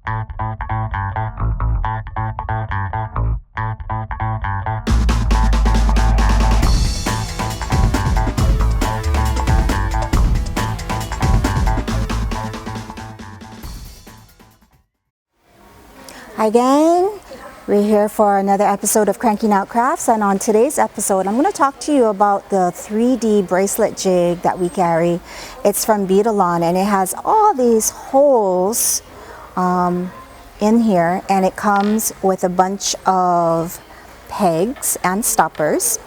Hi gang, we're here for another episode of Cranking Out Crafts, and on today's episode I'm going to talk to you about the 3D bracelet jig that we carry. It's from Beadalon and it has all these holes in here, and it comes with a bunch of pegs and stoppers,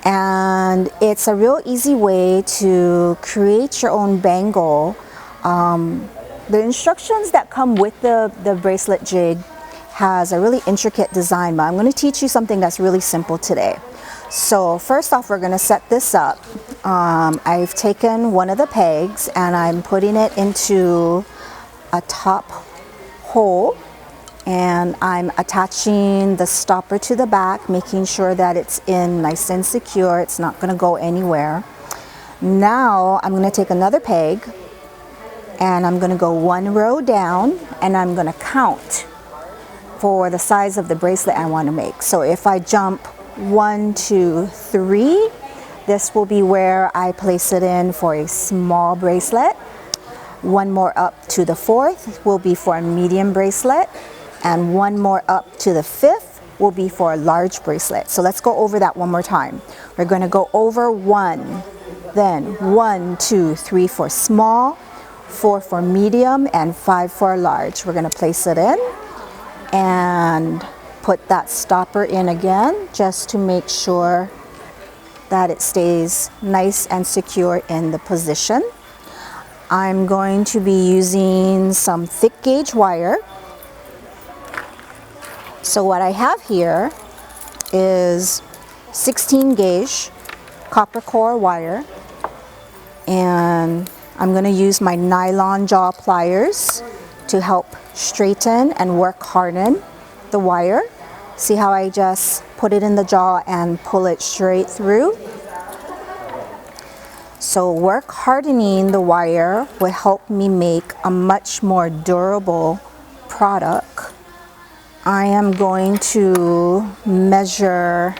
and it's a real easy way to create your own bangle. The instructions that come with the bracelet jig has a really intricate design, but I'm going to teach you something that's really simple today. So first off, we're going to set this up. I've taken one of the pegs and I'm putting it into a top hole, and I'm attaching the stopper to the back, making sure that it's in nice and secure. It's not going to go anywhere. Now I'm going to take another peg and I'm going to go one row down, and I'm going to count for the size of the bracelet I want to make. So if I jump 1, 2, 3, this will be where I place it in for a small bracelet. One more up to the 4th will be for a medium bracelet, and one more up to the 5th will be for a large bracelet. So let's go over that one more time. We're going to go over 1, then 1, 2, 3 for small, 4 for medium, and 5 for large. We're going to place it in and put that stopper in again, just to make sure that it stays nice and secure in the position. I'm going to be using some thick gauge wire. So what I have here is 16 gauge copper core wire, and I'm going to use my Nylon Jaw Pliers to help straighten and work harden the wire. See how I just put it in the jaw and pull it straight through? So work hardening the wire will help me make a much more durable product. I am going to measure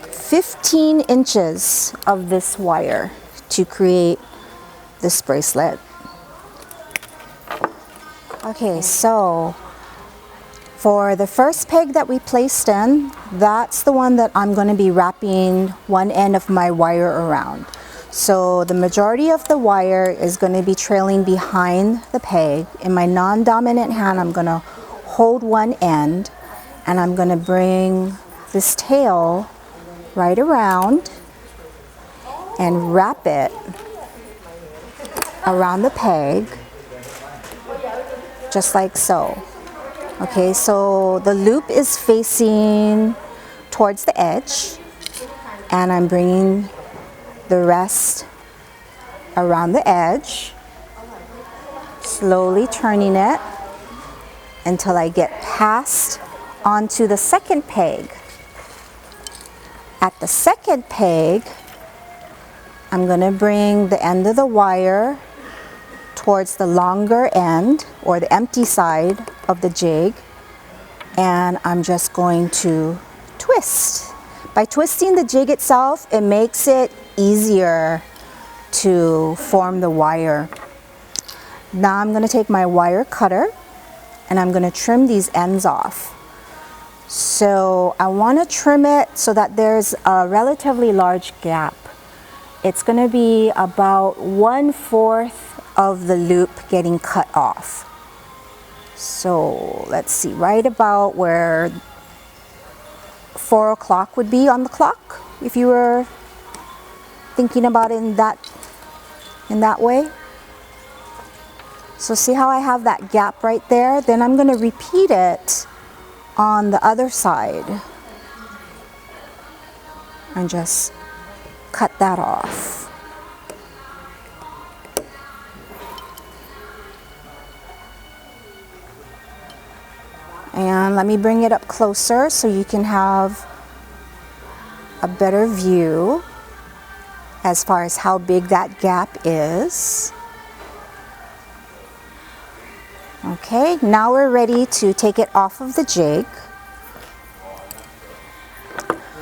15 inches of this wire to create this bracelet. Okay, so for the first peg that we placed in, that's the one that I'm going to be wrapping one end of my wire around. So the majority of the wire is going to be trailing behind the peg. In my non-dominant hand, I'm going to hold one end, and I'm going to bring this tail right around and wrap it around the peg, just like so. Okay, so the loop is facing towards the edge, and I'm bringing the rest around the edge, slowly turning it until I get past onto the second peg. At the second peg, I'm going to bring the end of the wire towards the longer end, or the empty side of the jig, and I'm just going to twist. By twisting the jig itself, it makes it easier to form the wire. Now I'm going to take my wire cutter and I'm going to trim these ends off. So I want to trim it so that there's a relatively large gap. It's going to be about 1/4 of the loop getting cut off. So let's see, right about where 4 o'clock would be on the clock, if you were thinking about it in that way. So see how I have that gap right there? Then I'm going to repeat it on the other side and just cut that off. And let me bring it up closer so you can have a better view as far as how big that gap is. Okay, now we're ready to take it off of the jig.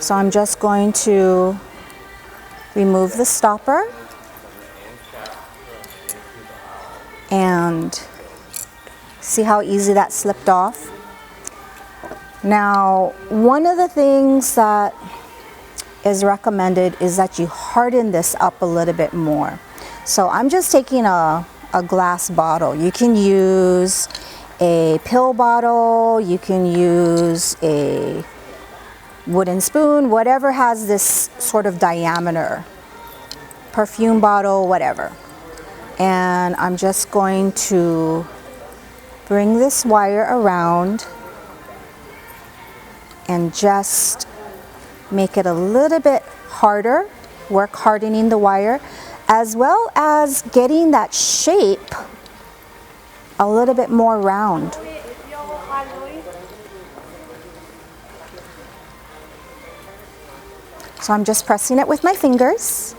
So I'm just going to remove the stopper and see how easy that slipped off. Now, one of the things that is recommended is that you harden this up a little bit more. So I'm just taking a glass bottle. You can use a pill bottle, you can use a wooden spoon, whatever has this sort of diameter, perfume bottle, whatever. And I'm just going to bring this wire around and just make it a little bit harder, work hardening the wire, as well as getting that shape a little bit more round. So I'm just pressing it with my fingers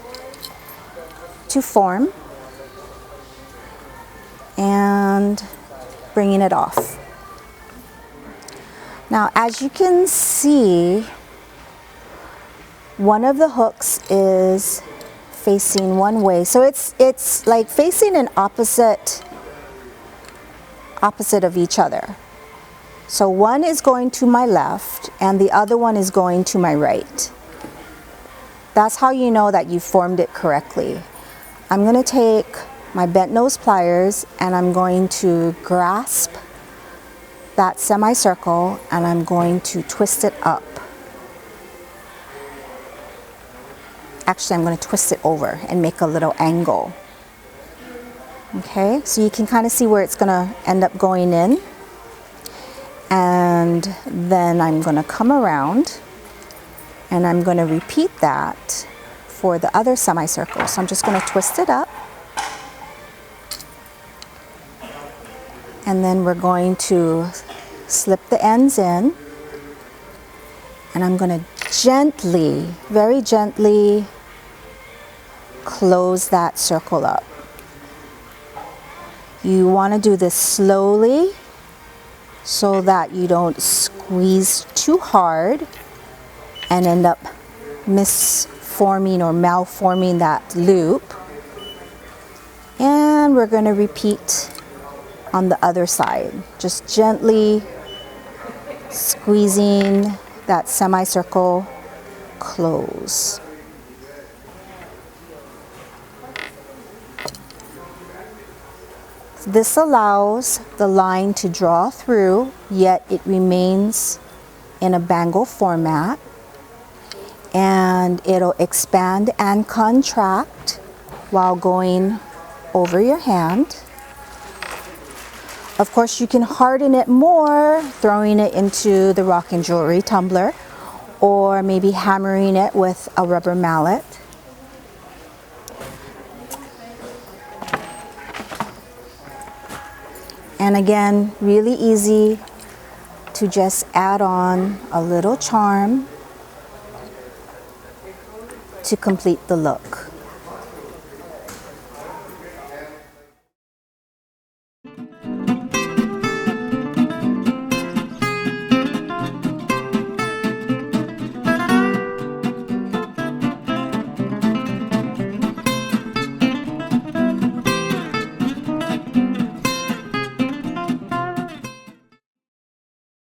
to form and bringing it off. Now, as you can see, one of the hooks is facing one way. So it's like facing an opposite of each other. So one is going to my left and the other one is going to my right. That's how you know that you formed it correctly. I'm going to take my bent nose pliers and I'm going to grasp that semicircle and I'm going to twist it up. Actually, I'm going to twist it over and make a little angle. Okay, so you can kind of see where it's going to end up going in. And then I'm going to come around and I'm going to repeat that for the other semicircle. So I'm just going to twist it up. And then we're going to slip the ends in. And I'm going to gently, very gently close that circle up. You want to do this slowly so that you don't squeeze too hard and end up misforming or malforming that loop. And we're going to repeat on the other side, just gently squeezing that semicircle close. This allows the line to draw through, yet it remains in a bangle format, and it'll expand and contract while going over your hand. Of course, you can harden it more, throwing it into the rock and jewelry tumbler, or maybe hammering it with a rubber mallet. And again, really easy to just add on a little charm to complete the look.